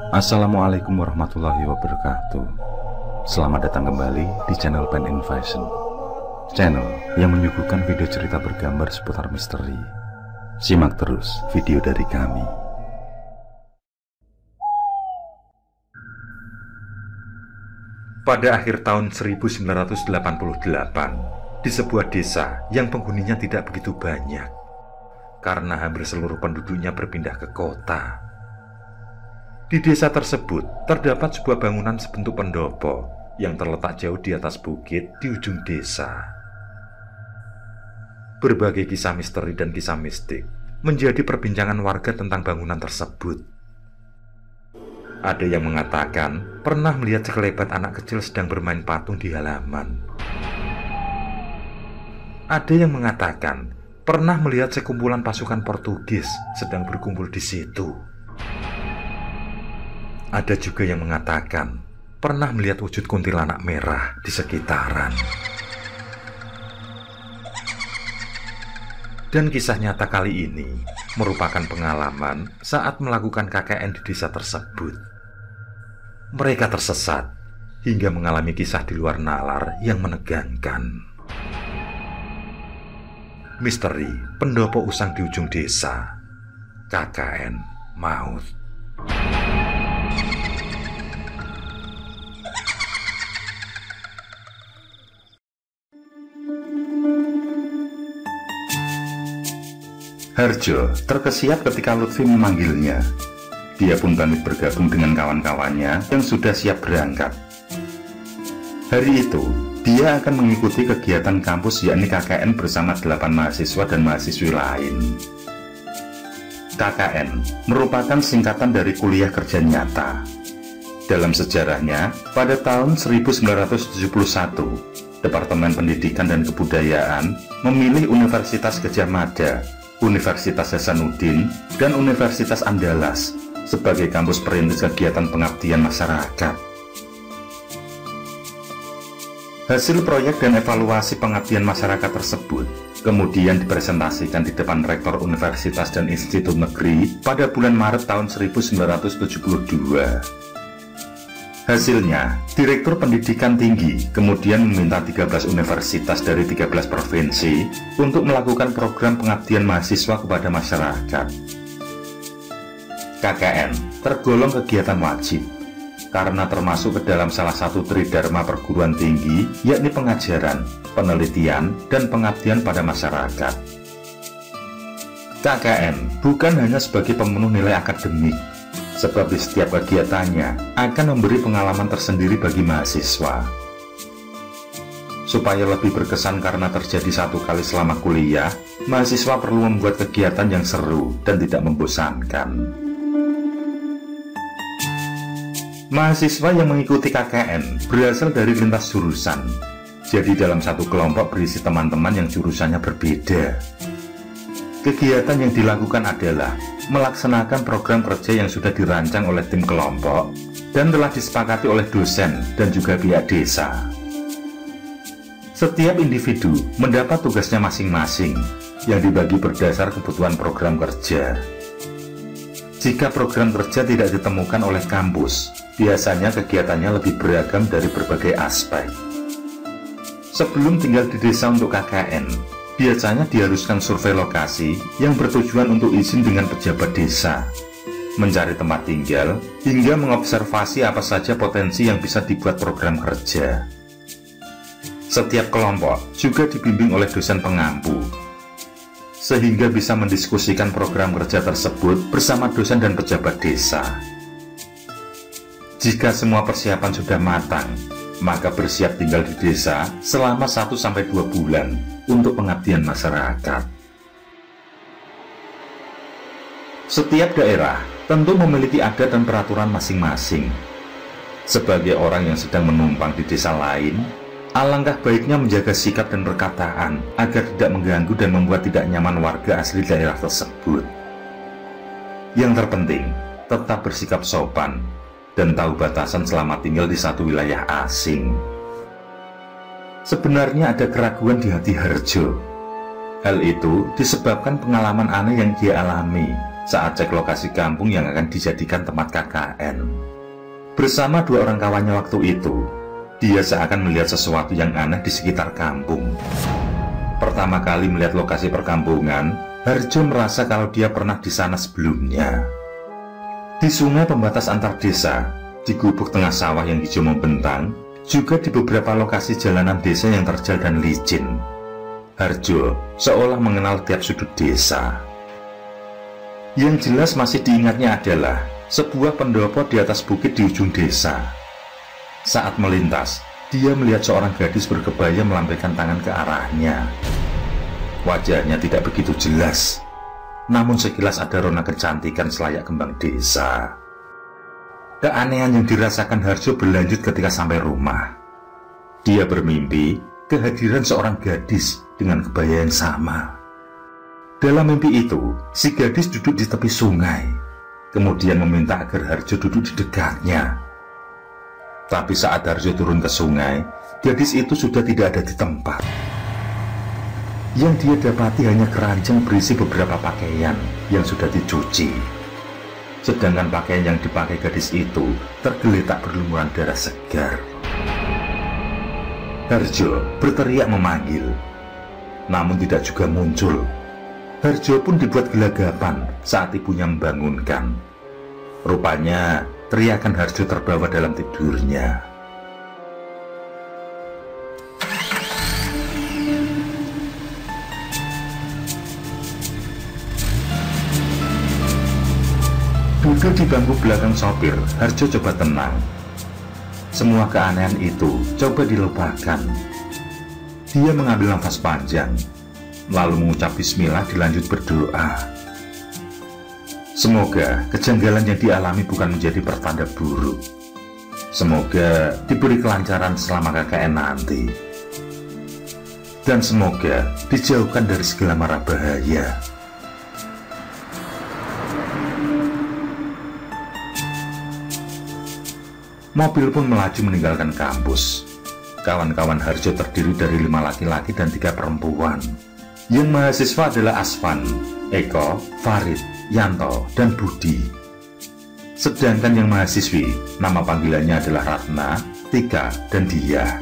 Assalamualaikum warahmatullahi wabarakatuh. Selamat datang kembali di channel Pen Invasion, channel yang menyuguhkan video cerita bergambar seputar misteri. Simak terus video dari kami. Pada akhir tahun 1988, di sebuah desa yang penghuninya tidak begitu banyak, karena hampir seluruh penduduknya berpindah ke kota. Di desa tersebut terdapat sebuah bangunan sebentuk pendopo yang terletak jauh di atas bukit di ujung desa. Berbagai kisah misteri dan kisah mistik menjadi perbincangan warga tentang bangunan tersebut. Ada yang mengatakan pernah melihat sekelebat anak kecil sedang bermain patung di halaman. Ada yang mengatakan pernah melihat sekumpulan pasukan Portugis sedang berkumpul di situ. Ada juga yang mengatakan pernah melihat wujud kuntilanak merah di sekitaran. Dan kisah nyata kali ini merupakan pengalaman saat melakukan KKN di desa tersebut. Mereka tersesat hingga mengalami kisah di luar nalar yang menegangkan. Misteri pendopo usang di ujung desa, KKN maut. Harjo terkesiap ketika Lutfi memanggilnya. Dia pun pamit bergabung dengan kawan-kawannya yang sudah siap berangkat. Hari itu, dia akan mengikuti kegiatan kampus yakni KKN bersama 8 mahasiswa dan mahasiswi lain. KKN merupakan singkatan dari kuliah kerja nyata. Dalam sejarahnya, pada tahun 1971, Departemen Pendidikan dan Kebudayaan memilih Universitas Gadjah Mada, Universitas Hasanuddin, dan Universitas Andalas sebagai kampus perintis kegiatan pengabdian masyarakat. Hasil proyek dan evaluasi pengabdian masyarakat tersebut kemudian dipresentasikan di depan Rektor Universitas dan Institut Negeri pada bulan Maret tahun 1972. Hasilnya, Direktur Pendidikan Tinggi kemudian meminta 13 universitas dari 13 provinsi untuk melakukan program pengabdian mahasiswa kepada masyarakat. KKN tergolong kegiatan wajib karena termasuk ke dalam salah satu tridharma perguruan tinggi, yakni pengajaran, penelitian, dan pengabdian pada masyarakat. KKN bukan hanya sebagai pemenuh nilai akademik, sebab di setiap kegiatannya akan memberi pengalaman tersendiri bagi mahasiswa. Supaya lebih berkesan karena terjadi satu kali selama kuliah, mahasiswa perlu membuat kegiatan yang seru dan tidak membosankan. Mahasiswa yang mengikuti KKN berasal dari lintas jurusan, jadi dalam satu kelompok berisi teman-teman yang jurusannya berbeda. Kegiatan yang dilakukan adalah melaksanakan program kerja yang sudah dirancang oleh tim kelompok dan telah disepakati oleh dosen dan juga pihak desa. Setiap individu mendapat tugasnya masing-masing yang dibagi berdasar kebutuhan program kerja. Jika program kerja tidak ditemukan oleh kampus, biasanya kegiatannya lebih beragam dari berbagai aspek. Sebelum tinggal di desa untuk KKN, biasanya diharuskan survei lokasi yang bertujuan untuk izin dengan pejabat desa, mencari tempat tinggal, hingga mengobservasi apa saja potensi yang bisa dibuat program kerja. Setiap kelompok juga dibimbing oleh dosen pengampu, sehingga bisa mendiskusikan program kerja tersebut bersama dosen dan pejabat desa. Jika semua persiapan sudah matang, maka bersiap tinggal di desa selama 1-2 bulan untuk pengabdian masyarakat. Setiap daerah tentu memiliki adat dan peraturan masing-masing. Sebagai orang yang sedang menumpang di desa lain, alangkah baiknya menjaga sikap dan perkataan agar tidak mengganggu dan membuat tidak nyaman warga asli daerah tersebut. Yang terpenting, tetap bersikap sopan dan tahu batasan selama tinggal di satu wilayah asing. Sebenarnya ada keraguan di hati Harjo. Hal itu disebabkan pengalaman aneh yang dia alami saat cek lokasi kampung yang akan dijadikan tempat KKN. Bersama 2 orang kawannya waktu itu, dia seakan melihat sesuatu yang aneh di sekitar kampung. Pertama kali melihat lokasi perkampungan, Harjo merasa kalau dia pernah di sana sebelumnya. Di sungai pembatas antar desa, di gubuk tengah sawah yang hijau membentang, juga di beberapa lokasi jalanan desa yang terjal dan licin. Harjo seolah mengenal tiap sudut desa. Yang jelas masih diingatnya adalah sebuah pendopo di atas bukit di ujung desa. Saat melintas, dia melihat seorang gadis berkebaya melambaikan tangan ke arahnya. Wajahnya tidak begitu jelas, namun sekilas ada rona kecantikan selayak kembang desa. Keanehan yang dirasakan Harjo berlanjut ketika sampai rumah. Dia bermimpi kehadiran seorang gadis dengan kebaya yang sama. Dalam mimpi itu, si gadis duduk di tepi sungai, kemudian meminta agar Harjo duduk di dekatnya. Tapi saat Harjo turun ke sungai, gadis itu sudah tidak ada di tempat. Yang dia dapati hanya keranjang berisi beberapa pakaian yang sudah dicuci. Sedangkan pakaian yang dipakai gadis itu tergeletak berlumuran darah segar. Harjo berteriak memanggil, namun tidak juga muncul. Harjo pun dibuat gelagapan saat ibunya membangunkan. Rupanya teriakan Harjo terbawa dalam tidurnya. Duduk di bangku belakang sopir, Harjo coba tenang. Semua keanehan itu coba dilupakan. Dia mengambil nafas panjang, lalu mengucap bismillah dilanjut berdoa. Semoga kejanggalan yang dialami bukan menjadi pertanda buruk. Semoga diberi kelancaran selama KKN nanti. Dan semoga dijauhkan dari segala mara bahaya. Mobil pun melaju meninggalkan kampus. Kawan-kawan Harjo terdiri dari 5 laki-laki dan 3 perempuan. Yang mahasiswa adalah Asvan, Eko, Farid, Yanto, dan Budi. Sedangkan yang mahasiswi, nama panggilannya adalah Ratna, Tika, dan Dia.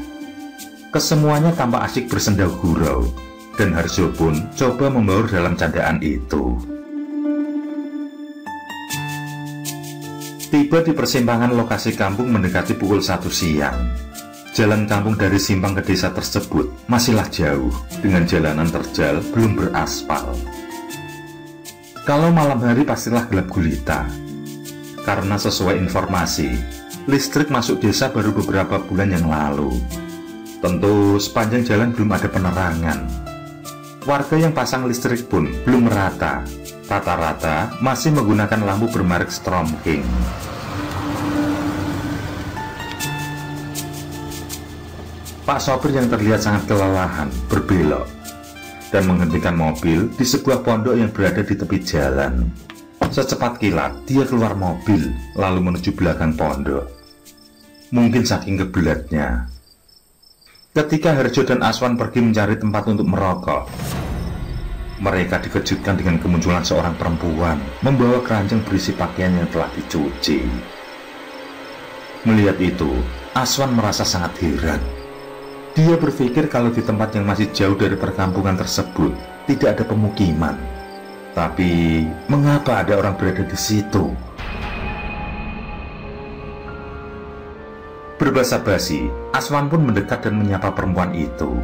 Kesemuanya tampak asyik bersenda gurau, dan Harjo pun coba membaur dalam candaan itu. Tiba di persimpangan lokasi kampung mendekati pukul 1 siang. Jalan kampung dari simpang ke desa tersebut masihlah jauh, dengan jalanan terjal belum beraspal. Kalau malam hari pastilah gelap gulita. Karena sesuai informasi, listrik masuk desa baru beberapa bulan yang lalu. Tentu sepanjang jalan belum ada penerangan. Warga yang pasang listrik pun belum merata. Rata-rata masih menggunakan lampu bermerek Storm King. Pak sopir yang terlihat sangat kelelahan berbelok dan menghentikan mobil di sebuah pondok yang berada di tepi jalan. Secepat kilat dia keluar mobil lalu menuju belakang pondok. Mungkin saking kebelatnya. Ketika Harjo dan Aswan pergi mencari tempat untuk merokok, mereka dikejutkan dengan kemunculan seorang perempuan membawa keranjang berisi pakaian yang telah dicuci. Melihat itu, Aswan merasa sangat heran. Dia berpikir kalau di tempat yang masih jauh dari perkampungan tersebut tidak ada pemukiman. Tapi mengapa ada orang berada di situ? Berbasa-basi, Aswan pun mendekat dan menyapa perempuan itu.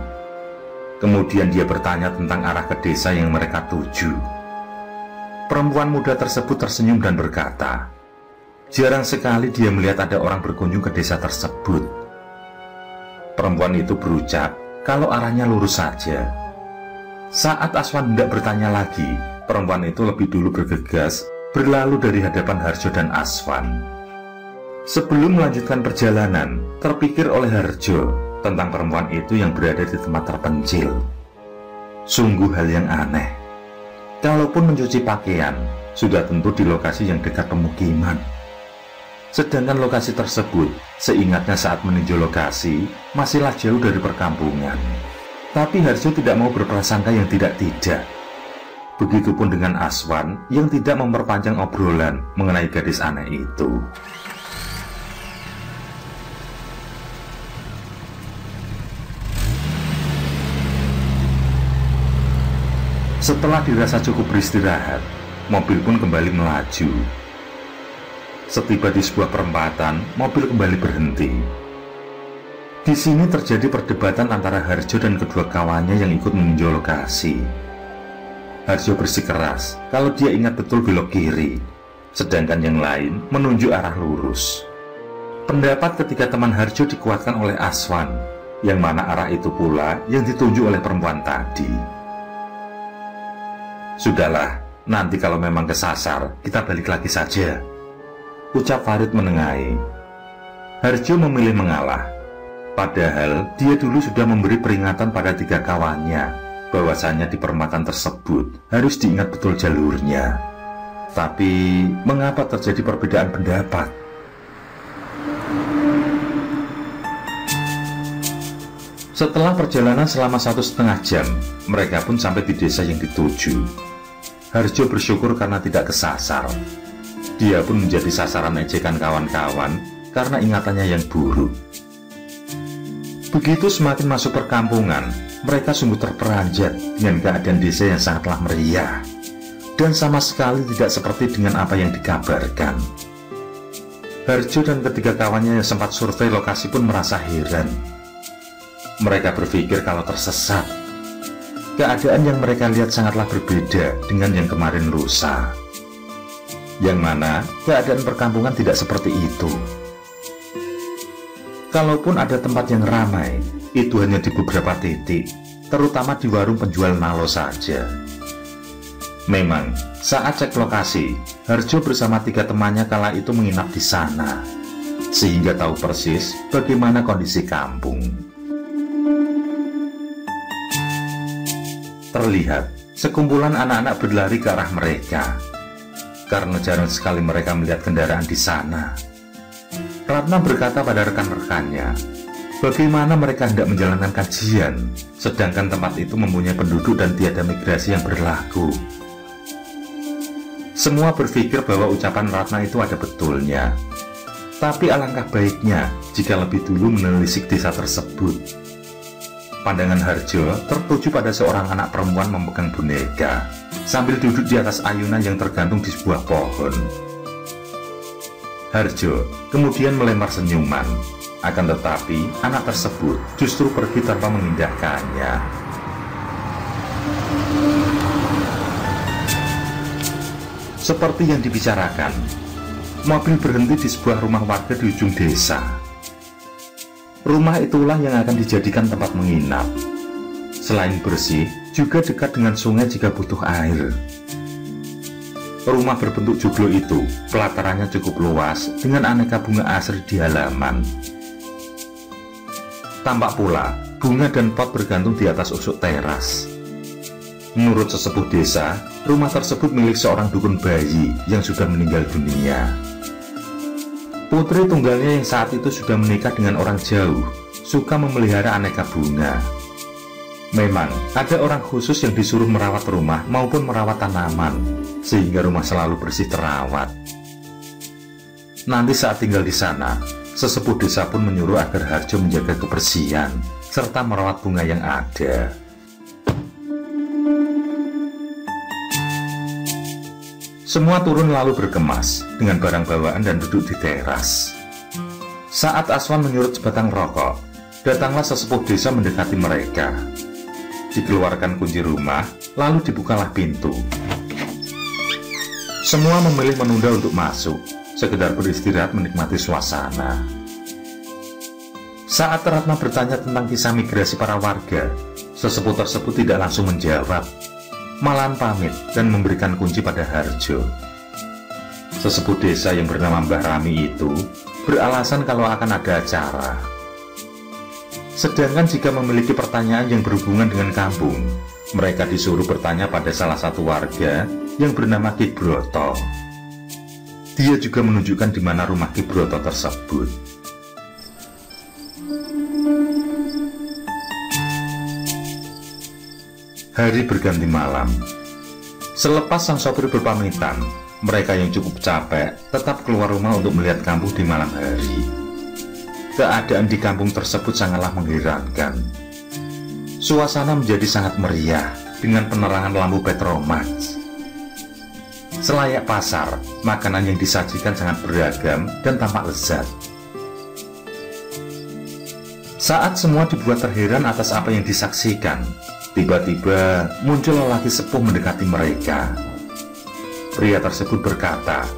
Kemudian dia bertanya tentang arah ke desa yang mereka tuju. Perempuan muda tersebut tersenyum dan berkata, jarang sekali dia melihat ada orang berkunjung ke desa tersebut. Perempuan itu berucap kalau arahnya lurus saja. Saat Aswan hendak bertanya lagi, perempuan itu lebih dulu bergegas berlalu dari hadapan Harjo dan Aswan. Sebelum melanjutkan perjalanan, terpikir oleh Harjo tentang perempuan itu yang berada di tempat terpencil. Sungguh hal yang aneh. Kalaupun mencuci pakaian, sudah tentu di lokasi yang dekat pemukiman. Sedangkan lokasi tersebut, seingatnya saat meninjau lokasi, masihlah jauh dari perkampungan. Tapi Harjo tidak mau berprasangka yang tidak-tidak. Begitupun dengan Aswan yang tidak memperpanjang obrolan mengenai gadis aneh itu. Setelah dirasa cukup beristirahat, mobil pun kembali melaju. Setiba di sebuah perempatan, mobil kembali berhenti. Di sini terjadi perdebatan antara Harjo dan kedua kawannya yang ikut meninjau lokasi. Harjo bersikeras kalau dia ingat betul belok kiri, sedangkan yang lain menunjuk arah lurus. Pendapat ketiga teman Harjo dikuatkan oleh Aswan, yang mana arah itu pula yang ditunjuk oleh perempuan tadi. Sudahlah, nanti kalau memang kesasar, kita balik lagi saja, ucap Farid menengahi. Harjo memilih mengalah. Padahal dia dulu sudah memberi peringatan pada tiga kawannya bahwasanya di perempatan tersebut harus diingat betul jalurnya. Tapi mengapa terjadi perbedaan pendapat? Setelah perjalanan selama 1,5 jam, mereka pun sampai di desa yang dituju. Harjo bersyukur karena tidak kesasar. Dia pun menjadi sasaran ejekan kawan-kawan karena ingatannya yang buruk. Begitu semakin masuk perkampungan, mereka sungguh terperanjat dengan keadaan desa yang sangatlah meriah, dan sama sekali tidak seperti dengan apa yang dikabarkan. Harjo dan ketiga kawannya yang sempat survei lokasi pun merasa heran. Mereka berpikir kalau tersesat. Keadaan yang mereka lihat sangatlah berbeda dengan yang kemarin lusa, yang mana keadaan perkampungan tidak seperti itu. Kalaupun ada tempat yang ramai, itu hanya di beberapa titik, terutama di warung penjual nalo saja. Memang, saat cek lokasi, Harjo bersama tiga temannya kala itu menginap di sana, sehingga tahu persis bagaimana kondisi kampung. Terlihat, sekumpulan anak-anak berlari ke arah mereka, karena jarang sekali mereka melihat kendaraan di sana. Ratna berkata pada rekan-rekannya, bagaimana mereka hendak menjalankan kajian, sedangkan tempat itu mempunyai penduduk dan tiada migrasi yang berlaku. Semua berpikir bahwa ucapan Ratna itu ada betulnya. Tapi alangkah baiknya jika lebih dulu menelisik desa tersebut. Pandangan Harjo tertuju pada seorang anak perempuan memegang boneka, sambil duduk di atas ayunan yang tergantung di sebuah pohon. Harjo kemudian melempar senyuman, akan tetapi anak tersebut justru pergi tanpa mengindahkannya. Seperti yang dibicarakan, mobil berhenti di sebuah rumah warga di ujung desa. Rumah itulah yang akan dijadikan tempat menginap. Selain bersih, juga dekat dengan sungai jika butuh air. Rumah berbentuk joglo itu, pelatarannya cukup luas dengan aneka bunga asri di halaman. Tampak pula, bunga dan pot bergantung di atas usuk teras. Menurut sesepuh desa, rumah tersebut milik seorang dukun bayi yang sudah meninggal dunia. Putri tunggalnya yang saat itu sudah menikah dengan orang jauh, suka memelihara aneka bunga. Memang, ada orang khusus yang disuruh merawat rumah maupun merawat tanaman, sehingga rumah selalu bersih terawat. Nanti saat tinggal di sana, sesepuh desa pun menyuruh agar Harjo menjaga kebersihan, serta merawat bunga yang ada. Semua turun lalu berkemas dengan barang bawaan dan duduk di teras. Saat Aswan menyurut sebatang rokok, datanglah sesepuh desa mendekati mereka. Dikeluarkan kunci rumah, lalu dibukalah pintu. Semua memilih menunda untuk masuk, sekedar beristirahat menikmati suasana. Saat Ratna bertanya tentang kisah migrasi para warga, sesepuh tersebut tidak langsung menjawab, malahan pamit dan memberikan kunci pada Harjo. Sesepuh desa yang bernama Mbah Rami itu beralasan kalau akan ada acara. Sedangkan jika memiliki pertanyaan yang berhubungan dengan kampung, mereka disuruh bertanya pada salah satu warga yang bernama Ki Broto. Dia juga menunjukkan di mana rumah Ki Broto tersebut. Hari berganti malam. Selepas sang sopir berpamitan, mereka yang cukup capek tetap keluar rumah untuk melihat kampung di malam hari. Keadaan di kampung tersebut sangatlah mengherankan. Suasana menjadi sangat meriah dengan penerangan lampu Petromax. Selayak pasar, makanan yang disajikan sangat beragam dan tampak lezat. Saat semua dibuat terheran atas apa yang disaksikan, tiba-tiba muncul lelaki sepuh mendekati mereka. Pria tersebut berkata,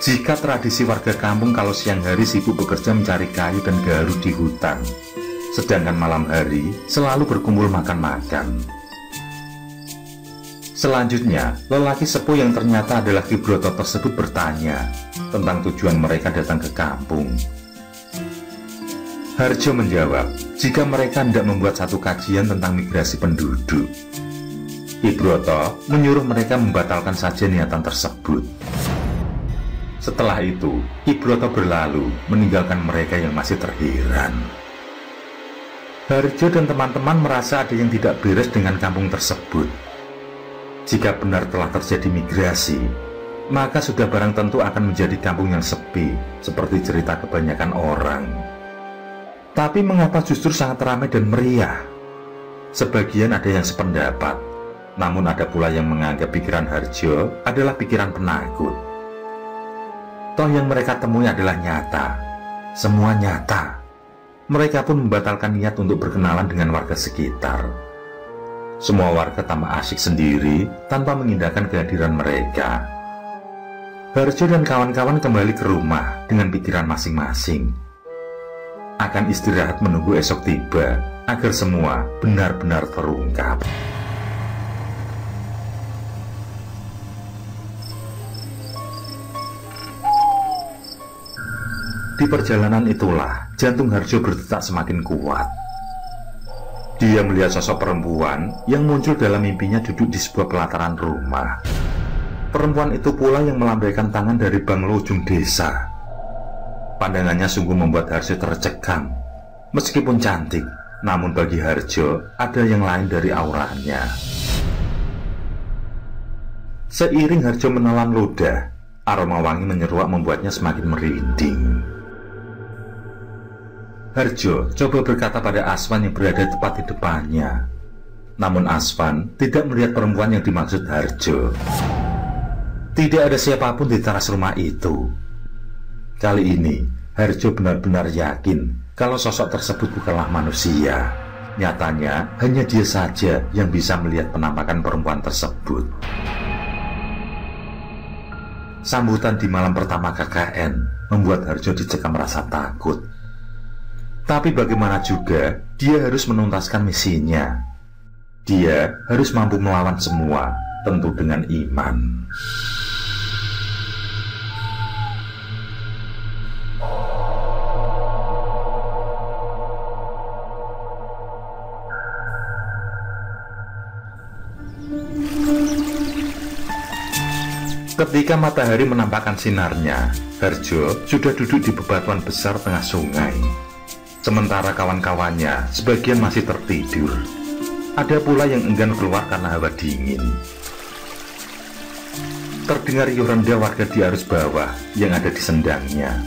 jika tradisi warga kampung kalau siang hari sibuk bekerja mencari kayu dan garu di hutan, sedangkan malam hari selalu berkumpul makan-makan. Selanjutnya, lelaki sepuh yang ternyata adalah Ki Broto tersebut bertanya tentang tujuan mereka datang ke kampung. Harjo menjawab, jika mereka hendak membuat satu kajian tentang migrasi penduduk. Ki Broto menyuruh mereka membatalkan saja niatan tersebut. Setelah itu, Ki Broto berlalu, meninggalkan mereka yang masih terheran. Harjo dan teman-teman merasa ada yang tidak beres dengan kampung tersebut. Jika benar telah terjadi migrasi, maka sudah barang tentu akan menjadi kampung yang sepi, seperti cerita kebanyakan orang. Tapi mengapa justru sangat ramai dan meriah? Sebagian ada yang sependapat, namun ada pula yang menganggap pikiran Harjo adalah pikiran penakut. Toh yang mereka temui adalah nyata, semua nyata. Mereka pun membatalkan niat untuk berkenalan dengan warga sekitar. Semua warga tampak asyik sendiri tanpa mengindahkan kehadiran mereka. Harjo dan kawan-kawan kembali ke rumah dengan pikiran masing-masing. Akan istirahat menunggu esok tiba agar semua benar-benar terungkap. Di perjalanan itulah jantung Harjo berdetak semakin kuat. Dia melihat sosok perempuan yang muncul dalam mimpinya duduk di sebuah pelataran rumah. Perempuan itu pula yang melambaikan tangan dari banglo ujung desa. Pandangannya sungguh membuat Harjo tercekam. Meskipun cantik, namun bagi Harjo ada yang lain dari auranya. Seiring Harjo menelan ludah, aroma wangi menyeruak membuatnya semakin merinding. Harjo coba berkata pada Aswan yang berada tepat di depannya. Namun Aswan tidak melihat perempuan yang dimaksud Harjo. Tidak ada siapapun di teras rumah itu. Kali ini Harjo benar-benar yakin kalau sosok tersebut bukanlah manusia. Nyatanya hanya dia saja yang bisa melihat penampakan perempuan tersebut. Sambutan di malam pertama KKN membuat Harjo dicekam rasa takut. Tapi bagaimana juga, dia harus menuntaskan misinya. Dia harus mampu melawan semua, tentu dengan iman. Ketika matahari menampakkan sinarnya, Harjo sudah duduk di bebatuan besar tengah sungai. Sementara kawan-kawannya sebagian masih tertidur. Ada pula yang enggan keluar karena hawa dingin. Terdengar riuh rendah warga di arus bawah yang ada di sendangnya.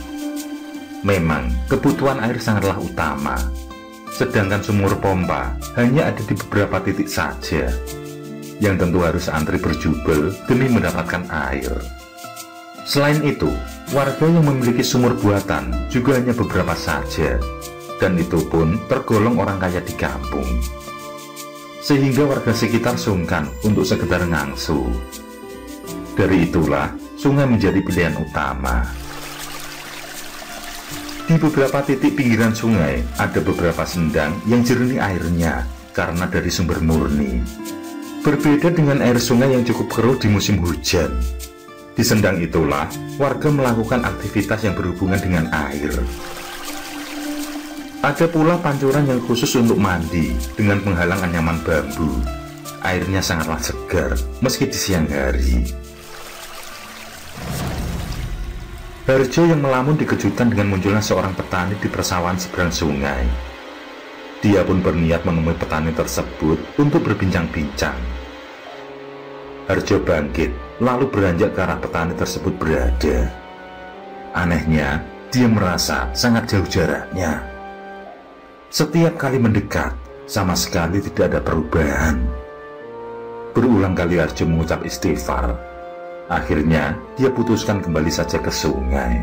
Memang kebutuhan air sangatlah utama. Sedangkan sumur pompa hanya ada di beberapa titik saja, yang tentu harus antri berjubel demi mendapatkan air. Selain itu, warga yang memiliki sumur buatan juga hanya beberapa saja, dan itu pun tergolong orang kaya di kampung. Sehingga warga sekitar sungkan untuk sekedar ngangsu. Dari itulah sungai menjadi pilihan utama. Di beberapa titik pinggiran sungai ada beberapa sendang yang jernih airnya karena dari sumber murni. Berbeda dengan air sungai yang cukup keruh di musim hujan. Di sendang itulah warga melakukan aktivitas yang berhubungan dengan air. Ada pula pancuran yang khusus untuk mandi dengan penghalang anyaman bambu. Airnya sangatlah segar meski di siang hari. Harjo yang melamun dikejutkan dengan munculnya seorang petani di persawahan seberang sungai. Dia pun berniat menemui petani tersebut untuk berbincang-bincang. Harjo bangkit, lalu beranjak ke arah petani tersebut berada. Anehnya, dia merasa sangat jauh jaraknya. Setiap kali mendekat, sama sekali tidak ada perubahan. Berulang kali Harjo mengucap istighfar. Akhirnya, dia putuskan kembali saja ke sungai.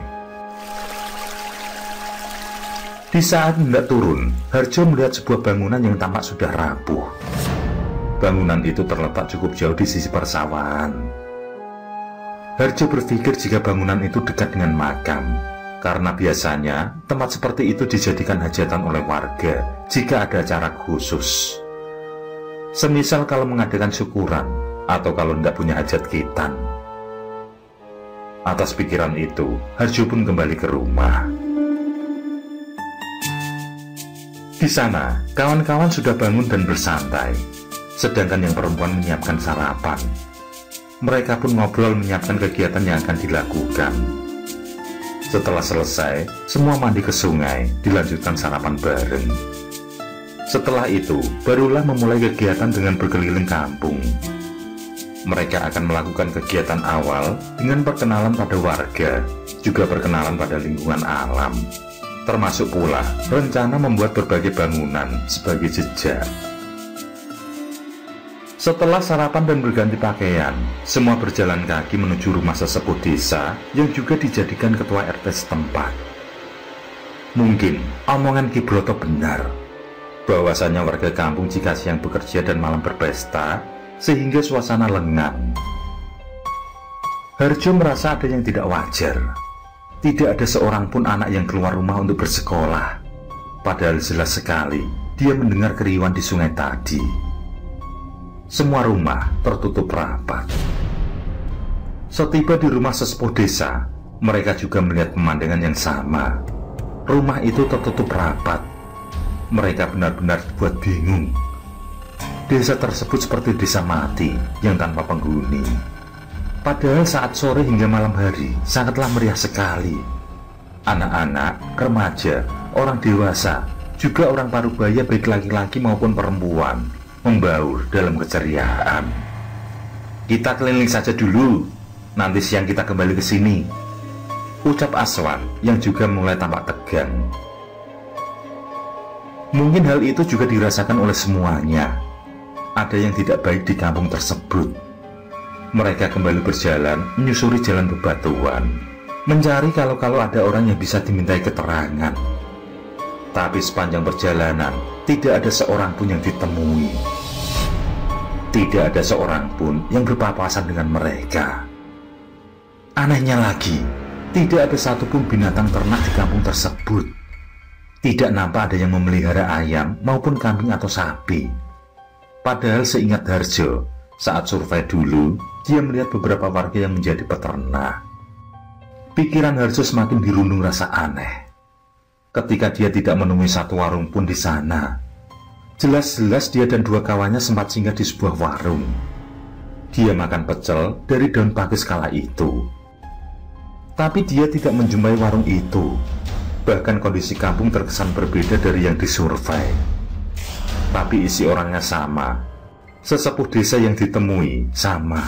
Di saat hendak turun, Harjo melihat sebuah bangunan yang tampak sudah rapuh. Bangunan itu terletak cukup jauh di sisi persawahan. Harjo berpikir jika bangunan itu dekat dengan makam, karena biasanya tempat seperti itu dijadikan hajatan oleh warga jika ada acara khusus. Semisal kalau mengadakan syukuran, atau kalau tidak punya hajat khitan. Atas pikiran itu, Harjo pun kembali ke rumah. Di sana, kawan-kawan sudah bangun dan bersantai, sedangkan yang perempuan menyiapkan sarapan. Mereka pun ngobrol menyiapkan kegiatan yang akan dilakukan. Setelah selesai, semua mandi ke sungai, dilanjutkan sarapan bareng. Setelah itu, barulah memulai kegiatan dengan berkeliling kampung. Mereka akan melakukan kegiatan awal dengan perkenalan pada warga, juga perkenalan pada lingkungan alam. Termasuk pula rencana membuat berbagai bangunan sebagai jejak. Setelah sarapan dan berganti pakaian, semua berjalan kaki menuju rumah sesepuh desa yang juga dijadikan ketua RT setempat. Mungkin omongan Ki Broto benar, bahwasanya warga kampung jika siang bekerja dan malam berpesta, sehingga suasana lengang. Harjo merasa ada yang tidak wajar. Tidak ada seorang pun anak yang keluar rumah untuk bersekolah. Padahal jelas sekali dia mendengar keriuhan di sungai tadi. Semua rumah tertutup rapat. Setiba di rumah sesepuh desa, mereka juga melihat pemandangan yang sama. Rumah itu tertutup rapat. Mereka benar-benar dibuat bingung. Desa tersebut seperti desa mati yang tanpa penghuni. Padahal saat sore hingga malam hari sangatlah meriah sekali. Anak-anak, remaja, orang dewasa, juga orang parubaya baik laki-laki maupun perempuan membaur dalam keceriaan. Kita keliling saja dulu, nanti siang kita kembali ke sini, ucap Aswan yang juga mulai tampak tegang. Mungkin hal itu juga dirasakan oleh semuanya. Ada yang tidak baik di kampung tersebut. Mereka kembali berjalan menyusuri jalan bebatuan, mencari kalau ada orang yang bisa dimintai keterangan. Tapi sepanjang perjalanan tidak ada seorang pun yang ditemui. Tidak ada seorang pun yang berpapasan dengan mereka. Anehnya lagi, tidak ada satupun binatang ternak di kampung tersebut. Tidak nampak ada yang memelihara ayam maupun kambing atau sapi. Padahal seingat Harjo, saat survei dulu, dia melihat beberapa warga yang menjadi peternak. Pikiran Harjo semakin dirundung rasa aneh ketika dia tidak menemui satu warung pun di sana. Jelas-jelas dia dan dua kawannya sempat singgah di sebuah warung. Dia makan pecel dari daun pakis kala itu. Tapi dia tidak menjumpai warung itu. Bahkan kondisi kampung terkesan berbeda dari yang disurvei. Tapi isi orangnya sama. Sesepuh desa yang ditemui sama.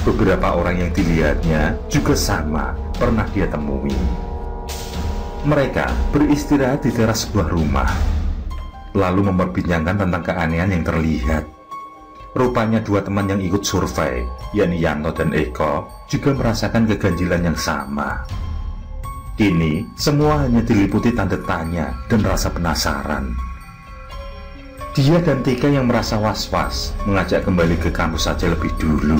Beberapa orang yang dilihatnya juga sama, pernah dia temui. Mereka beristirahat di teras sebuah rumah, lalu memperbincangkan tentang keanehan yang terlihat. Rupanya dua teman yang ikut survei, yakni Yanto dan Eko, juga merasakan keganjilan yang sama. Kini, semua hanya diliputi tanda tanya dan rasa penasaran. Dia dan Tika yang merasa was-was mengajak kembali ke kampus saja lebih dulu.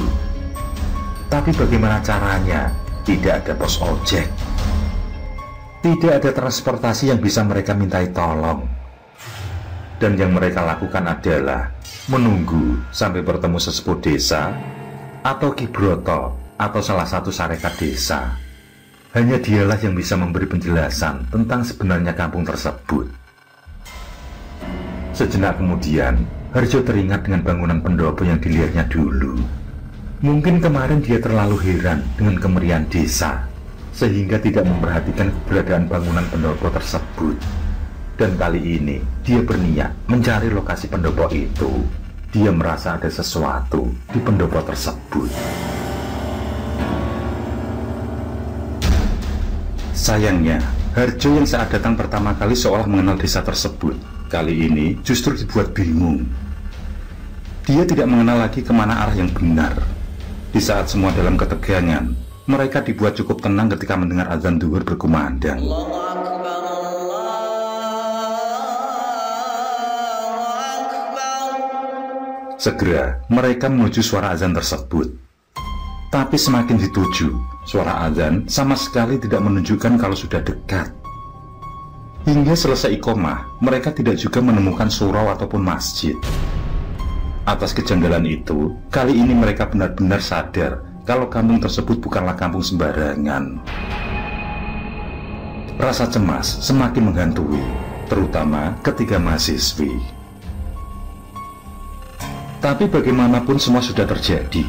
Tapi bagaimana caranya? Tidak ada pos ojek. Tidak ada transportasi yang bisa mereka mintai tolong. Dan yang mereka lakukan adalah menunggu sampai bertemu sesepuh desa atau Ki Broto atau salah satu sarekat desa. Hanya dialah yang bisa memberi penjelasan tentang sebenarnya kampung tersebut. Sejenak kemudian, Harjo teringat dengan bangunan pendopo yang dilihatnya dulu. Mungkin kemarin dia terlalu heran dengan kemeriahan desa, sehingga tidak memperhatikan keberadaan bangunan pendopo tersebut. Dan kali ini, dia berniat mencari lokasi pendopo itu. dia merasa ada sesuatu di pendopo tersebut. Sayangnya, Harjo yang saat datang pertama kali seolah mengenal desa tersebut, kali ini justru dibuat bingung. Dia tidak mengenal lagi kemana arah yang benar. Di saat semua dalam ketegangan, mereka dibuat cukup tenang ketika mendengar azan zuhur berkumandang. Segera mereka menuju suara azan tersebut. Tapi semakin dituju, suara azan sama sekali tidak menunjukkan kalau sudah dekat. Hingga selesai iqomah, mereka tidak juga menemukan surau ataupun masjid. Atas kejanggalan itu, kali ini mereka benar-benar sadar kalau kampung tersebut bukanlah kampung sembarangan. Rasa cemas semakin menghantui, terutama ketiga mahasiswi. Tapi bagaimanapun semua sudah terjadi.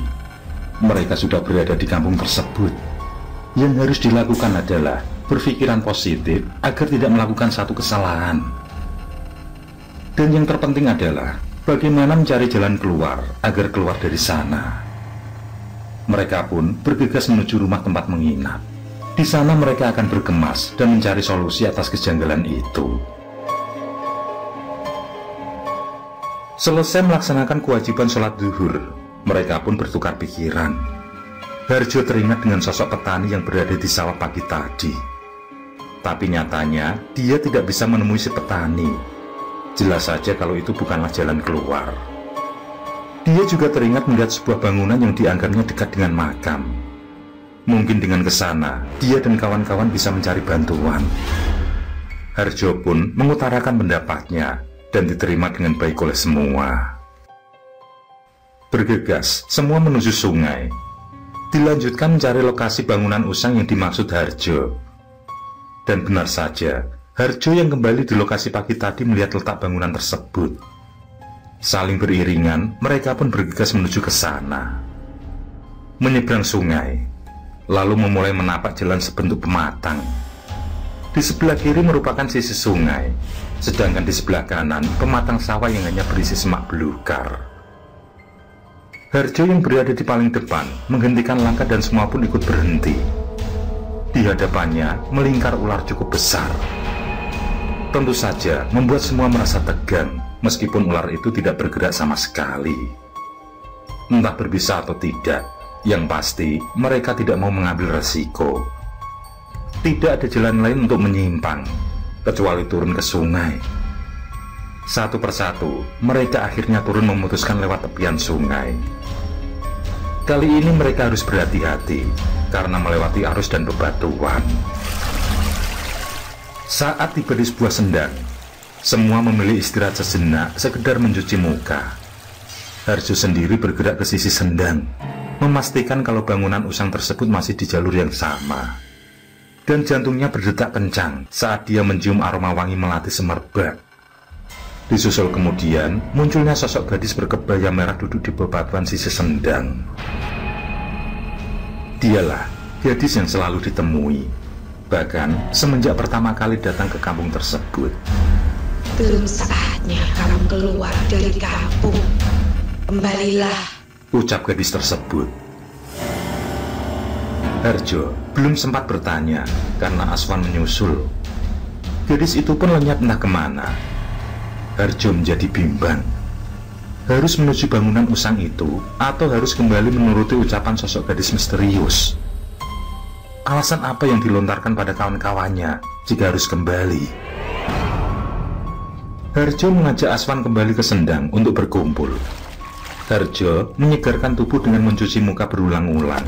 Mereka sudah berada di kampung tersebut. Yang harus dilakukan adalah berpikiran positif agar tidak melakukan satu kesalahan. Dan yang terpenting adalah bagaimana mencari jalan keluar agar keluar dari sana. Mereka pun bergegas menuju rumah tempat menginap. Di sana mereka akan berkemas dan mencari solusi atas kejanggalan itu. Selesai melaksanakan kewajiban sholat zuhur, mereka pun bertukar pikiran. Harjo teringat dengan sosok petani yang berada di sawah pagi tadi. Tapi nyatanya, dia tidak bisa menemui si petani. Jelas saja kalau itu bukanlah jalan keluar. Dia juga teringat melihat sebuah bangunan yang dianggapnya dekat dengan makam. Mungkin dengan kesana, dia dan kawan-kawan bisa mencari bantuan. Harjo pun mengutarakan pendapatnya dan diterima dengan baik oleh semua. Bergegas, semua menuju sungai. Dilanjutkan mencari lokasi bangunan usang yang dimaksud Harjo. Dan benar saja, Harjo yang kembali di lokasi pagi tadi melihat letak bangunan tersebut. Saling beriringan, mereka pun bergegas menuju ke sana. Menyeberang sungai, lalu memulai menapak jalan sebentuk pematang. Di sebelah kiri merupakan sisi sungai, sedangkan di sebelah kanan pematang sawah yang hanya berisi semak belukar. Harjo yang berada di paling depan menghentikan langkah dan semua pun ikut berhenti. Di hadapannya melingkar ular cukup besar. Tentu saja membuat semua merasa tegang, meskipun ular itu tidak bergerak sama sekali. Entah berbisa atau tidak, yang pasti mereka tidak mau mengambil resiko. Tidak ada jalan lain untuk menyimpang, kecuali turun ke sungai. Satu persatu, mereka akhirnya turun memutuskan lewat tepian sungai. Kali ini mereka harus berhati-hati, karena melewati arus dan bebatuan. Saat tiba di sebuah sendang, semua memilih istirahat sejenak, sekedar mencuci muka. Harjo sendiri bergerak ke sisi sendang, memastikan kalau bangunan usang tersebut masih di jalur yang sama. Dan jantungnya berdetak kencang saat dia mencium aroma wangi melati semerbak. Disusul kemudian munculnya sosok gadis berkebaya merah duduk di bebatuan sisi sendang. Dialah gadis yang selalu ditemui, bahkan semenjak pertama kali datang ke kampung tersebut. Belum saatnya kamu keluar dari kampung. Kembalilah, ucap gadis tersebut. Harjo belum sempat bertanya karena Aswan menyusul. Gadis itu pun lenyap entah kemana. Harjo menjadi bimbang. Harus menuju bangunan usang itu atau harus kembali menuruti ucapan sosok gadis misterius? Alasan apa yang dilontarkan pada kawan-kawannya jika harus kembali? Harjo mengajak Aswan kembali ke sendang untuk berkumpul. Harjo menyegarkan tubuh dengan mencuci muka berulang-ulang.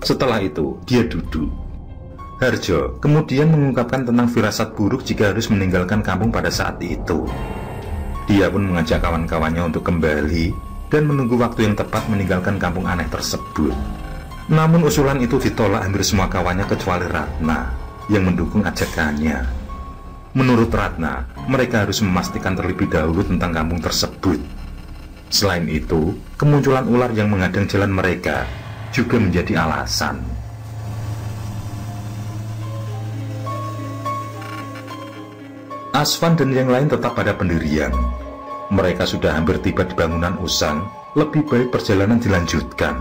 Setelah itu, dia duduk. Harjo kemudian mengungkapkan tentang firasat buruk jika harus meninggalkan kampung pada saat itu. Dia pun mengajak kawan-kawannya untuk kembali dan menunggu waktu yang tepat meninggalkan kampung aneh tersebut. Namun usulan itu ditolak hampir semua kawannya kecuali Ratna yang mendukung ajakannya. Menurut Ratna, mereka harus memastikan terlebih dahulu tentang kampung tersebut. Selain itu, kemunculan ular yang menghadang jalan mereka juga menjadi alasan. Aswan dan yang lain tetap pada pendirian. Mereka sudah hampir tiba di bangunan usang, lebih baik perjalanan dilanjutkan.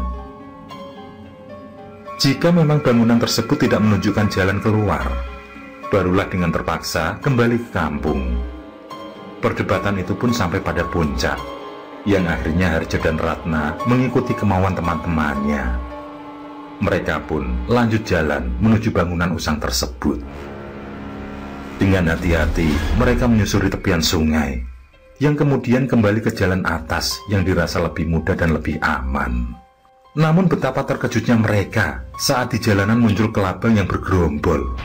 Jika memang bangunan tersebut tidak menunjukkan jalan keluar, barulah dengan terpaksa kembali ke kampung. Perdebatan itu pun sampai pada puncak, yang akhirnya Harjo dan Ratna mengikuti kemauan teman-temannya. Mereka pun lanjut jalan menuju bangunan usang tersebut. Dengan hati-hati, mereka menyusuri tepian sungai, yang kemudian kembali ke jalan atas yang dirasa lebih mudah dan lebih aman. Namun betapa terkejutnya mereka saat di jalanan muncul kelabang yang bergerombol.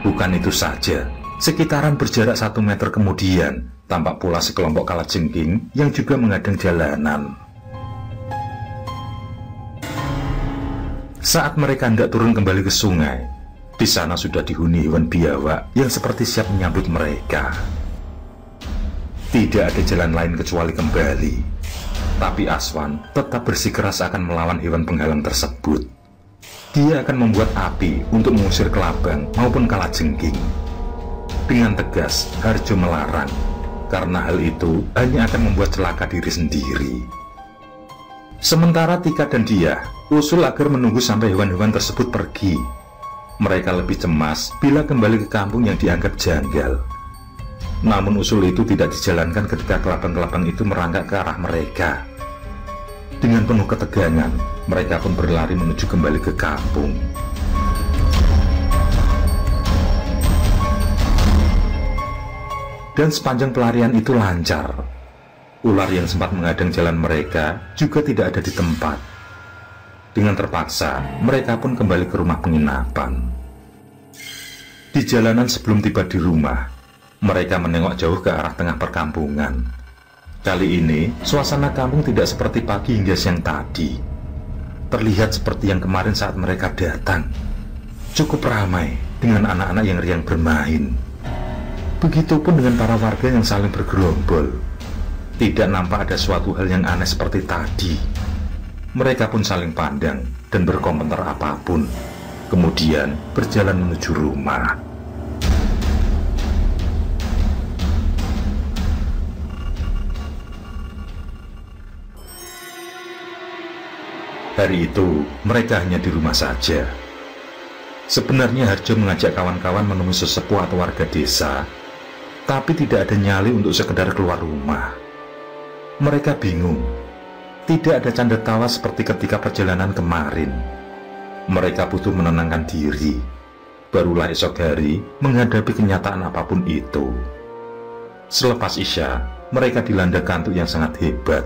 Bukan itu saja, sekitaran berjarak 1 meter kemudian, tampak pula sekelompok kalajengking yang juga menghadang jalanan. Saat mereka hendak turun kembali ke sungai, di sana sudah dihuni hewan biawak yang seperti siap menyambut mereka. Tidak ada jalan lain kecuali kembali. Tapi Aswan tetap bersikeras akan melawan hewan penghalang tersebut. Dia akan membuat api untuk mengusir kelabang maupun kalajengking. Dengan tegas, Harjo melarang, karena hal itu hanya akan membuat celaka diri sendiri. Sementara Tika dan dia usul agar menunggu sampai hewan-hewan tersebut pergi. Mereka lebih cemas bila kembali ke kampung yang dianggap janggal. Namun usul itu tidak dijalankan ketika kelabang-kelabang itu merangkak ke arah mereka. Dengan penuh ketegangan, mereka pun berlari menuju kembali ke kampung. Dan sepanjang pelarian itu lancar. Ular yang sempat menghadang jalan mereka juga tidak ada di tempat. Dengan terpaksa, mereka pun kembali ke rumah penginapan. Di jalanan sebelum tiba di rumah, mereka menengok jauh ke arah tengah perkampungan. Kali ini, suasana kampung tidak seperti pagi hingga siang tadi. Terlihat seperti yang kemarin saat mereka datang. Cukup ramai dengan anak-anak yang riang bermain. Begitupun dengan para warga yang saling bergerombol. Tidak nampak ada suatu hal yang aneh seperti tadi. Mereka pun saling pandang dan berkomentar apapun. Kemudian berjalan menuju rumah. Hari itu, mereka hanya di rumah saja. Sebenarnya Harjo mengajak kawan-kawan menemui sesepuh atau warga desa, tapi tidak ada nyali untuk sekedar keluar rumah. Mereka bingung. Tidak ada canda tawa seperti ketika perjalanan kemarin. Mereka butuh menenangkan diri. Barulah esok hari menghadapi kenyataan apapun itu. Selepas Isya, mereka dilanda kantuk yang sangat hebat.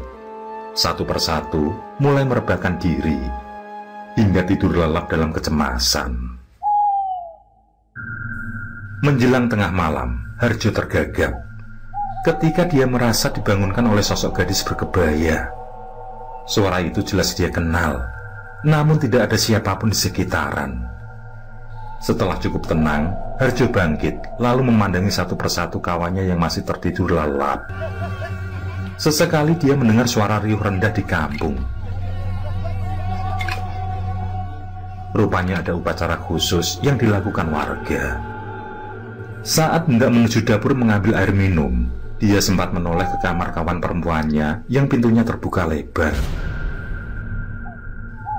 Satu persatu mulai merebahkan diri, hingga tidur lelap dalam kecemasan. Menjelang tengah malam, Harjo tergagap ketika dia merasa dibangunkan oleh sosok gadis berkebaya. Suara itu jelas dia kenal, namun tidak ada siapapun di sekitaran. Setelah cukup tenang, Harjo bangkit lalu memandangi satu persatu kawannya yang masih tertidur lelap. Sesekali dia mendengar suara riuh rendah di kampung. Rupanya ada upacara khusus yang dilakukan warga. Saat hendak menuju dapur mengambil air minum, dia sempat menoleh ke kamar kawan perempuannya yang pintunya terbuka lebar.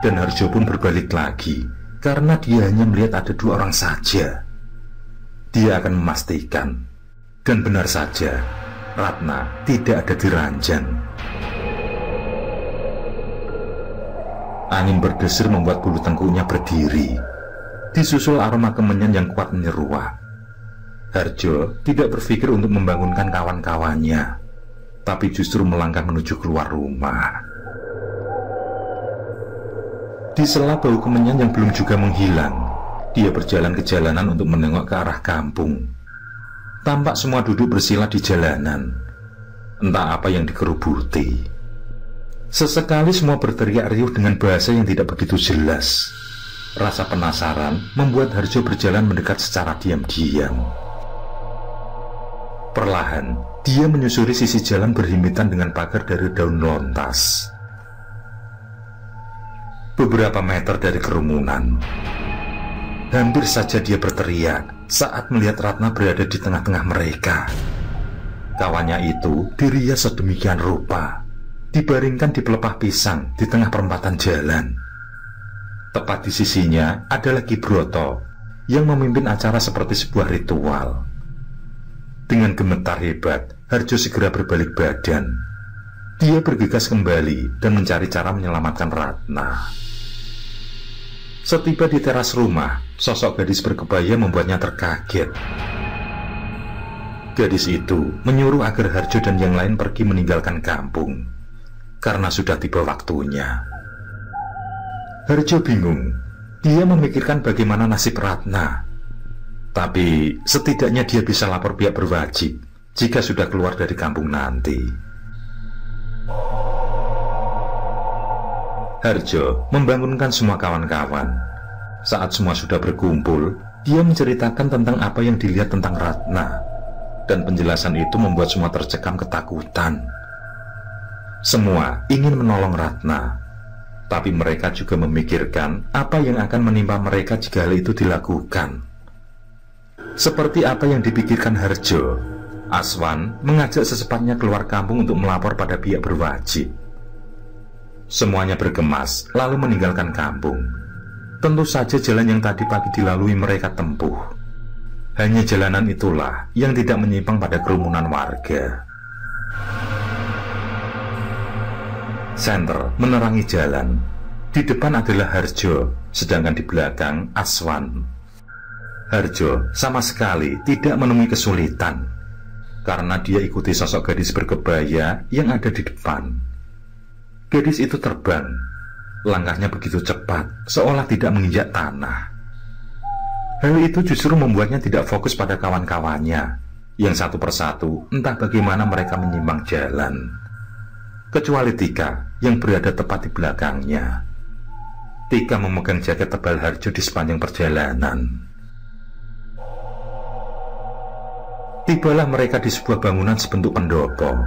Dan Harjo pun berbalik lagi, karena dia hanya melihat ada 2 orang saja. Dia akan memastikan. Dan benar saja, Ratna tidak ada di ranjang. Angin berdesir membuat bulu tengkuknya berdiri, disusul aroma kemenyan yang kuat menyeruak. Harjo tidak berpikir untuk membangunkan kawan-kawannya, tapi justru melangkah menuju keluar rumah. Di sela bau kemenyan yang belum juga menghilang, dia berjalan ke jalanan untuk menengok ke arah kampung. Tampak semua duduk bersila di jalanan. Entah apa yang dikerubuti. Sesekali semua berteriak riuh dengan bahasa yang tidak begitu jelas. Rasa penasaran membuat Harjo berjalan mendekat secara diam-diam. Perlahan, dia menyusuri sisi jalan berhimpitan dengan pagar dari daun lontas. Beberapa meter dari kerumunan, hampir saja dia berteriak saat melihat Ratna berada di tengah-tengah mereka. Kawannya itu dirias sedemikian rupa, dibaringkan di pelepah pisang di tengah perempatan jalan. Tepat di sisinya adalah Ki Broto yang memimpin acara seperti sebuah ritual. Dengan gemetar hebat, Harjo segera berbalik badan. Dia bergegas kembali dan mencari cara menyelamatkan Ratna. Setiba di teras rumah, sosok gadis berkebaya membuatnya terkaget. Gadis itu menyuruh agar Harjo dan yang lain pergi meninggalkan kampung, karena sudah tiba waktunya. Harjo bingung. Dia memikirkan bagaimana nasib Ratna. Tapi setidaknya dia bisa lapor pihak berwajib jika sudah keluar dari kampung nanti. Harjo membangunkan semua kawan-kawan. Saat semua sudah berkumpul, dia menceritakan tentang apa yang dilihat tentang Ratna. Dan penjelasan itu membuat semua tercekam ketakutan. Semua ingin menolong Ratna, tapi mereka juga memikirkan apa yang akan menimpa mereka jika hal itu dilakukan. Seperti apa yang dipikirkan Harjo, Aswan mengajak secepatnya keluar kampung untuk melapor pada pihak berwajib. Semuanya bergemas lalu meninggalkan kampung. Tentu saja jalan yang tadi pagi dilalui mereka tempuh. Hanya jalanan itulah yang tidak menyimpang pada kerumunan warga. Senter menerangi jalan. Di depan adalah Harjo, sedangkan di belakang Aswan. Harjo sama sekali tidak menemui kesulitan, karena dia ikuti sosok gadis berkebaya yang ada di depan. Gadis itu terbang. Langkahnya begitu cepat, seolah tidak menginjak tanah. Hal itu justru membuatnya tidak fokus pada kawan-kawannya, yang satu persatu entah bagaimana mereka menyimpang jalan. Kecuali Tika yang berada tepat di belakangnya. Tika memegang jaket tebal Harjo di sepanjang perjalanan. Tibalah mereka di sebuah bangunan sebentuk pendopo.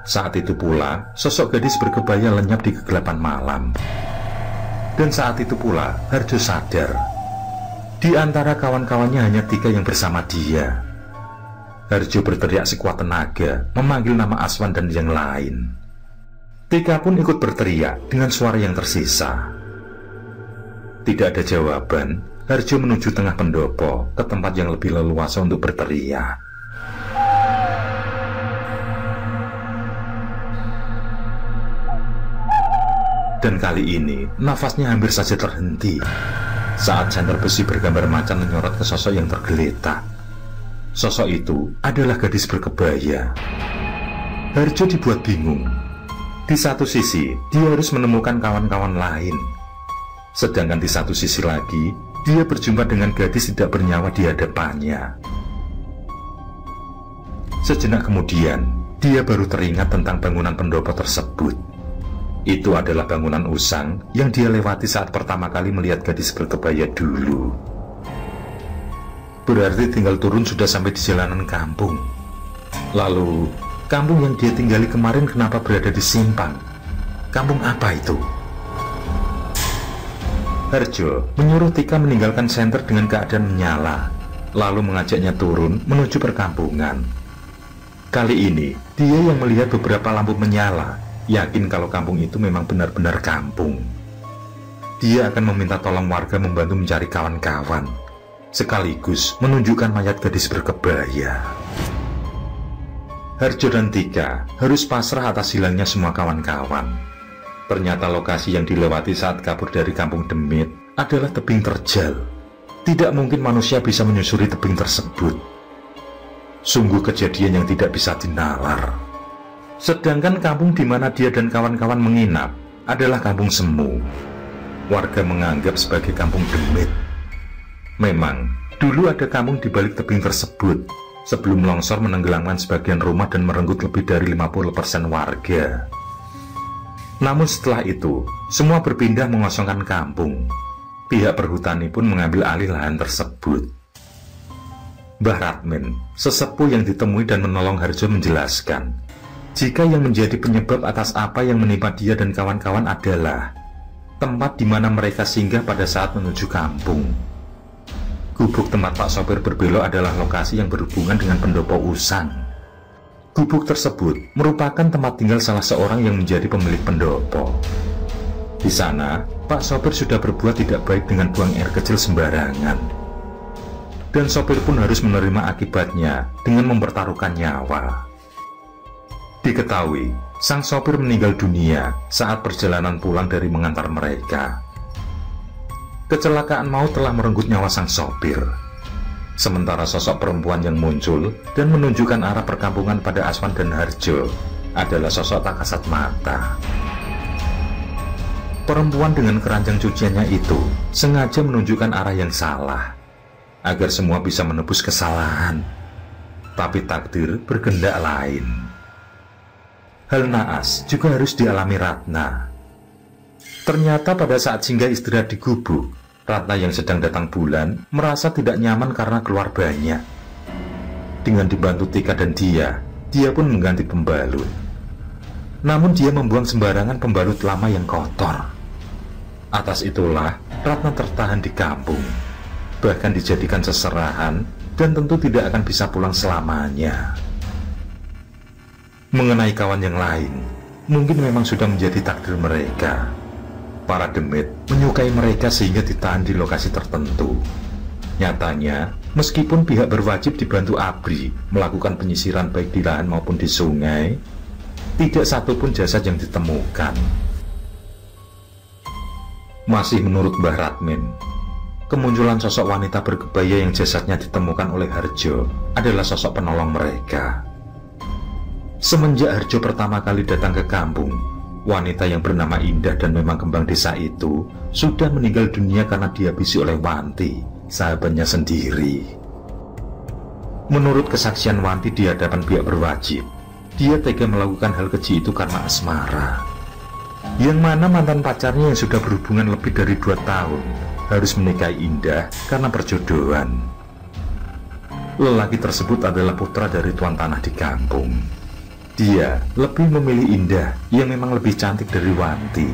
Saat itu pula, sosok gadis berkebaya lenyap di kegelapan malam. Dan saat itu pula, Harjo sadar. Di antara kawan-kawannya hanya Tika yang bersama dia. Harjo berteriak sekuat tenaga, memanggil nama Aswan dan yang lain. Tika pun ikut berteriak dengan suara yang tersisa. Tidak ada jawaban, Harjo menuju tengah pendopo, ke tempat yang lebih leluasa untuk berteriak. Dan kali ini, nafasnya hampir saja terhenti saat senter besi bergambar macan menyorot ke sosok yang tergeletak. Sosok itu adalah gadis berkebaya. Harjo dibuat bingung. Di satu sisi, dia harus menemukan kawan-kawan lain. Sedangkan di satu sisi lagi, dia berjumpa dengan gadis tidak bernyawa di hadapannya. Sejenak kemudian, dia baru teringat tentang bangunan pendopo tersebut. Itu adalah bangunan usang yang dia lewati saat pertama kali melihat gadis berkebaya dulu. Berarti tinggal turun sudah sampai di jalanan kampung. Lalu, kampung yang dia tinggali kemarin kenapa berada di simpang? Kampung apa itu? Harjo menyuruh Tika meninggalkan senter dengan keadaan menyala, lalu mengajaknya turun menuju perkampungan. Kali ini, dia yang melihat beberapa lampu menyala, yakin kalau kampung itu memang benar-benar kampung. Dia akan meminta tolong warga membantu mencari kawan-kawan, sekaligus menunjukkan mayat gadis berkebaya. Harjo dan Tika harus pasrah atas hilangnya semua kawan-kawan. Ternyata lokasi yang dilewati saat kabur dari kampung Demit adalah tebing terjal. Tidak mungkin manusia bisa menyusuri tebing tersebut. Sungguh kejadian yang tidak bisa dinalar. Sedangkan kampung di mana dia dan kawan-kawan menginap adalah kampung semu. Warga menganggap sebagai kampung Demit. Memang, dulu ada kampung di balik tebing tersebut, sebelum longsor menenggelamkan sebagian rumah dan merenggut lebih dari 50% warga. Namun setelah itu, semua berpindah mengosongkan kampung. Pihak perhutani pun mengambil alih lahan tersebut. Mbah Ratmin, sesepuh yang ditemui dan menolong Harjo, menjelaskan jika yang menjadi penyebab atas apa yang menimpa dia dan kawan-kawan adalah tempat di mana mereka singgah pada saat menuju kampung. Gubuk tempat Pak Sopir berbelok adalah lokasi yang berhubungan dengan pendopo usang. Gubuk tersebut merupakan tempat tinggal salah seorang yang menjadi pemilik pendopo. Di sana, Pak sopir sudah berbuat tidak baik dengan buang air kecil sembarangan. Dan sopir pun harus menerima akibatnya dengan mempertaruhkan nyawa. Diketahui, sang sopir meninggal dunia saat perjalanan pulang dari mengantar mereka. Kecelakaan maut telah merenggut nyawa sang sopir. Sementara sosok perempuan yang muncul dan menunjukkan arah perkampungan pada Aswan dan Harjo adalah sosok tak kasat mata. Perempuan dengan keranjang cuciannya itu sengaja menunjukkan arah yang salah, agar semua bisa menebus kesalahan. Tapi takdir berkehendak lain. Hal naas juga harus dialami Ratna. Ternyata pada saat singgah istirahat di gubuk, Ratna yang sedang datang bulan merasa tidak nyaman karena keluar banyak. Dengan dibantu Tika dan dia pun mengganti pembalut. Namun dia membuang sembarangan pembalut lama yang kotor. Atas itulah Ratna tertahan di kampung, bahkan dijadikan seserahan dan tentu tidak akan bisa pulang selamanya. Mengenai kawan yang lain, mungkin memang sudah menjadi takdir mereka. Para demit menyukai mereka sehingga ditahan di lokasi tertentu. Nyatanya, meskipun pihak berwajib dibantu ABRI melakukan penyisiran baik di lahan maupun di sungai, tidak satupun jasad yang ditemukan. Masih menurut Mbah Radmin, kemunculan sosok wanita berkebaya yang jasadnya ditemukan oleh Harjo adalah sosok penolong mereka. Semenjak Harjo pertama kali datang ke kampung, wanita yang bernama Indah dan memang kembang desa itu sudah meninggal dunia karena dihabisi oleh Wanti, sahabatnya sendiri. Menurut kesaksian Wanti di hadapan pihak berwajib, dia tega melakukan hal keji itu karena asmara. Yang mana mantan pacarnya yang sudah berhubungan lebih dari 2 tahun harus menikahi Indah karena perjodohan. Lelaki tersebut adalah putra dari tuan tanah di kampung. Dia lebih memilih Indah yang memang lebih cantik dari Wanti.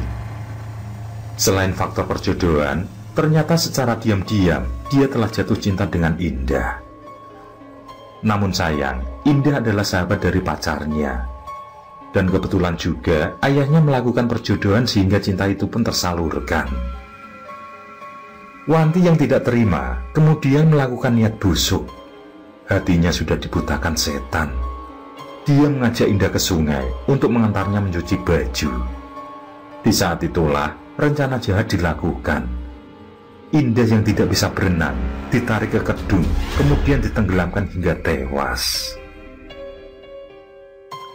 Selain faktor perjodohan, ternyata secara diam-diam dia telah jatuh cinta dengan Indah. Namun sayang, Indah adalah sahabat dari pacarnya. Dan kebetulan juga ayahnya melakukan perjodohan sehingga cinta itu pun tersalurkan. Wanti yang tidak terima kemudian melakukan niat busuk. Hatinya sudah dibutakan setan. Dia mengajak Indah ke sungai untuk mengantarnya mencuci baju. Di saat itulah rencana jahat dilakukan. Indah yang tidak bisa berenang ditarik ke kedung, kemudian ditenggelamkan hingga tewas.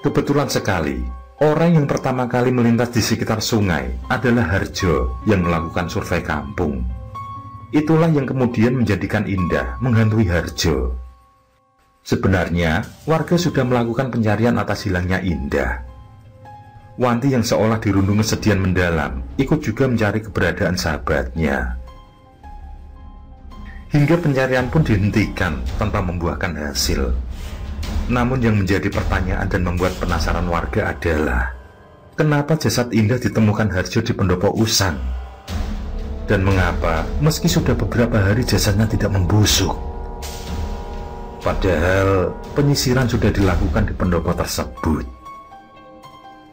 Kebetulan sekali, orang yang pertama kali melintas di sekitar sungai adalah Harjo yang melakukan survei kampung. Itulah yang kemudian menjadikan Indah menghantui Harjo. Sebenarnya, warga sudah melakukan pencarian atas hilangnya Indah. Wanti yang seolah dirundung kesedihan mendalam, ikut juga mencari keberadaan sahabatnya. Hingga pencarian pun dihentikan tanpa membuahkan hasil. Namun yang menjadi pertanyaan dan membuat penasaran warga adalah, kenapa jasad Indah ditemukan Harjo di pendopo Usang? Dan mengapa meski sudah beberapa hari jasadnya tidak membusuk? Padahal penyisiran sudah dilakukan di pendopo tersebut.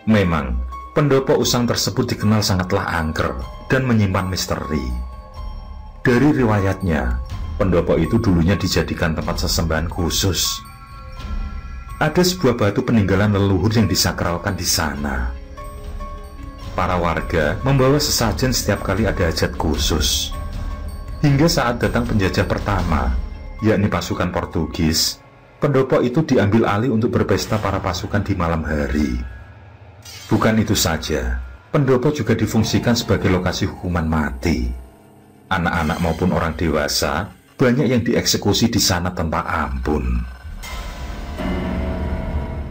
Memang, pendopo Usang tersebut dikenal sangatlah angker dan menyimpan misteri. Dari riwayatnya, pendopo itu dulunya dijadikan tempat sesembahan khusus. Ada sebuah batu peninggalan leluhur yang disakralkan di sana. Para warga membawa sesajen setiap kali ada hajat khusus. Hingga saat datang penjajah pertama, yakni pasukan Portugis, pendopo itu diambil alih untuk berpesta para pasukan di malam hari. Bukan itu saja, pendopo juga difungsikan sebagai lokasi hukuman mati. Anak-anak maupun orang dewasa banyak yang dieksekusi di sana tanpa ampun.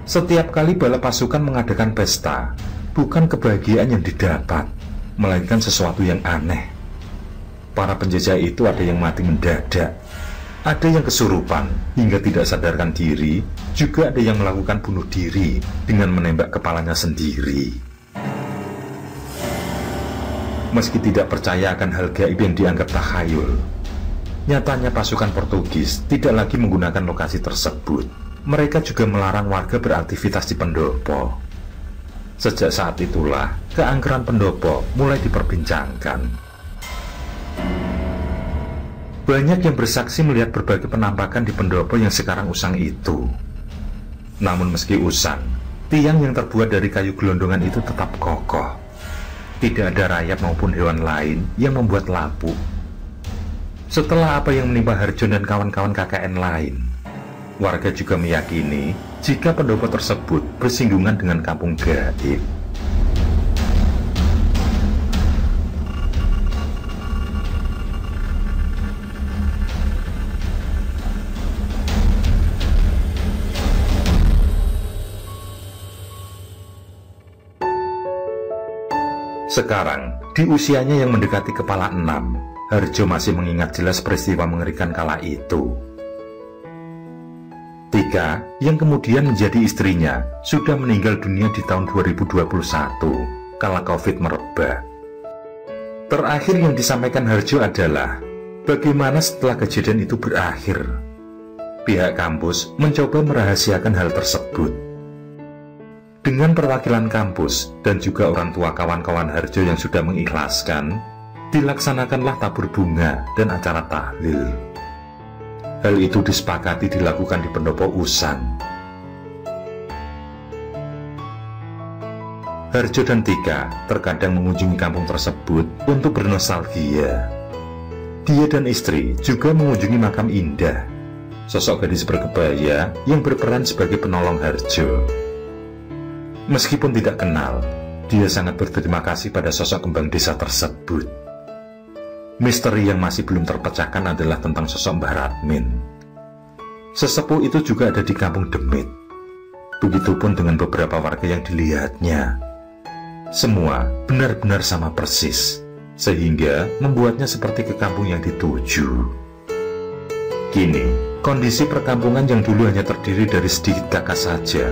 Setiap kali bala pasukan mengadakan pesta, bukan kebahagiaan yang didapat, melainkan sesuatu yang aneh. Para penjajah itu ada yang mati mendadak, ada yang kesurupan hingga tidak sadarkan diri, juga ada yang melakukan bunuh diri dengan menembak kepalanya sendiri. Meski tidak percaya akan hal gaib yang dianggap takhayul, nyatanya pasukan Portugis tidak lagi menggunakan lokasi tersebut. mereka juga melarang warga beraktivitas di pendopo. Sejak saat itulah, keangkeran pendopo mulai diperbincangkan. Banyak yang bersaksi melihat berbagai penampakan di pendopo yang sekarang usang itu. Namun meski usang, tiang yang terbuat dari kayu gelondongan itu tetap kokoh. Tidak ada rayap maupun hewan lain yang membuat lapuk. Setelah apa yang menimpa Harjo dan kawan-kawan KKN lain, warga juga meyakini jika pendopo tersebut bersinggungan dengan kampung gaib. Sekarang, di usianya yang mendekati kepala 6, Harjo masih mengingat jelas peristiwa mengerikan kala itu. Tika, yang kemudian menjadi istrinya, sudah meninggal dunia di tahun 2021 kala COVID merebak. Terakhir yang disampaikan Harjo adalah bagaimana setelah kejadian itu berakhir. Pihak kampus mencoba merahasiakan hal tersebut. Dengan perwakilan kampus dan juga orang tua kawan-kawan Harjo yang sudah mengikhlaskan, dilaksanakanlah tabur bunga dan acara tahlil. Hal itu disepakati dilakukan di pendopo Usang. Harjo dan Tika terkadang mengunjungi kampung tersebut untuk bernostalgia. Dia dan istri juga mengunjungi makam Indah, sosok gadis berkebaya yang berperan sebagai penolong Harjo. Meskipun tidak kenal, dia sangat berterima kasih pada sosok kembang desa tersebut. Misteri yang masih belum terpecahkan adalah tentang sosok Mbah Radmin. Sesepuh itu juga ada di kampung Demit. Begitupun dengan beberapa warga yang dilihatnya. Semua benar-benar sama persis, sehingga membuatnya seperti ke kampung yang dituju. Kini, kondisi perkampungan yang dulu hanya terdiri dari sedikit kakak saja,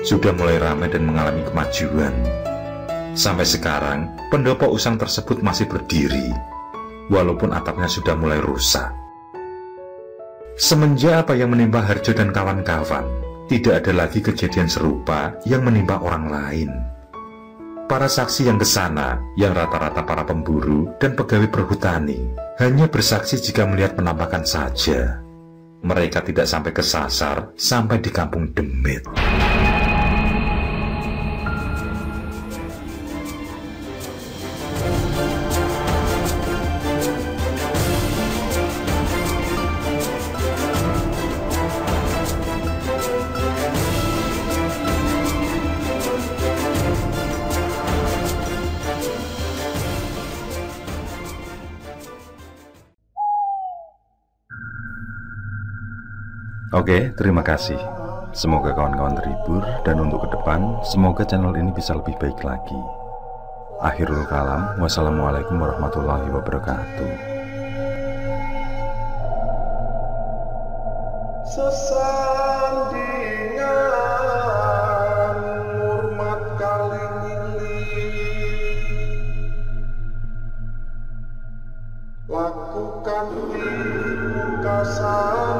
sudah mulai ramai dan mengalami kemajuan. Sampai sekarang, pendopo Usang tersebut masih berdiri, walaupun atapnya sudah mulai rusak. Semenjak apa yang menimpa Harjo dan kawan-kawan, tidak ada lagi kejadian serupa yang menimpa orang lain. Para saksi yang kesana, yang rata-rata para pemburu dan pegawai perhutani, hanya bersaksi jika melihat penampakan saja. Mereka tidak sampai kesasar sampai di kampung Demit. Oke, terima kasih. Semoga kawan-kawan terhibur, dan untuk ke depan, semoga channel ini bisa lebih baik lagi. Akhirul kalam, wassalamualaikum warahmatullahi wabarakatuh. Sesandingan hormat kali lakukan pungkasane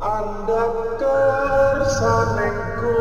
Anda kersanengku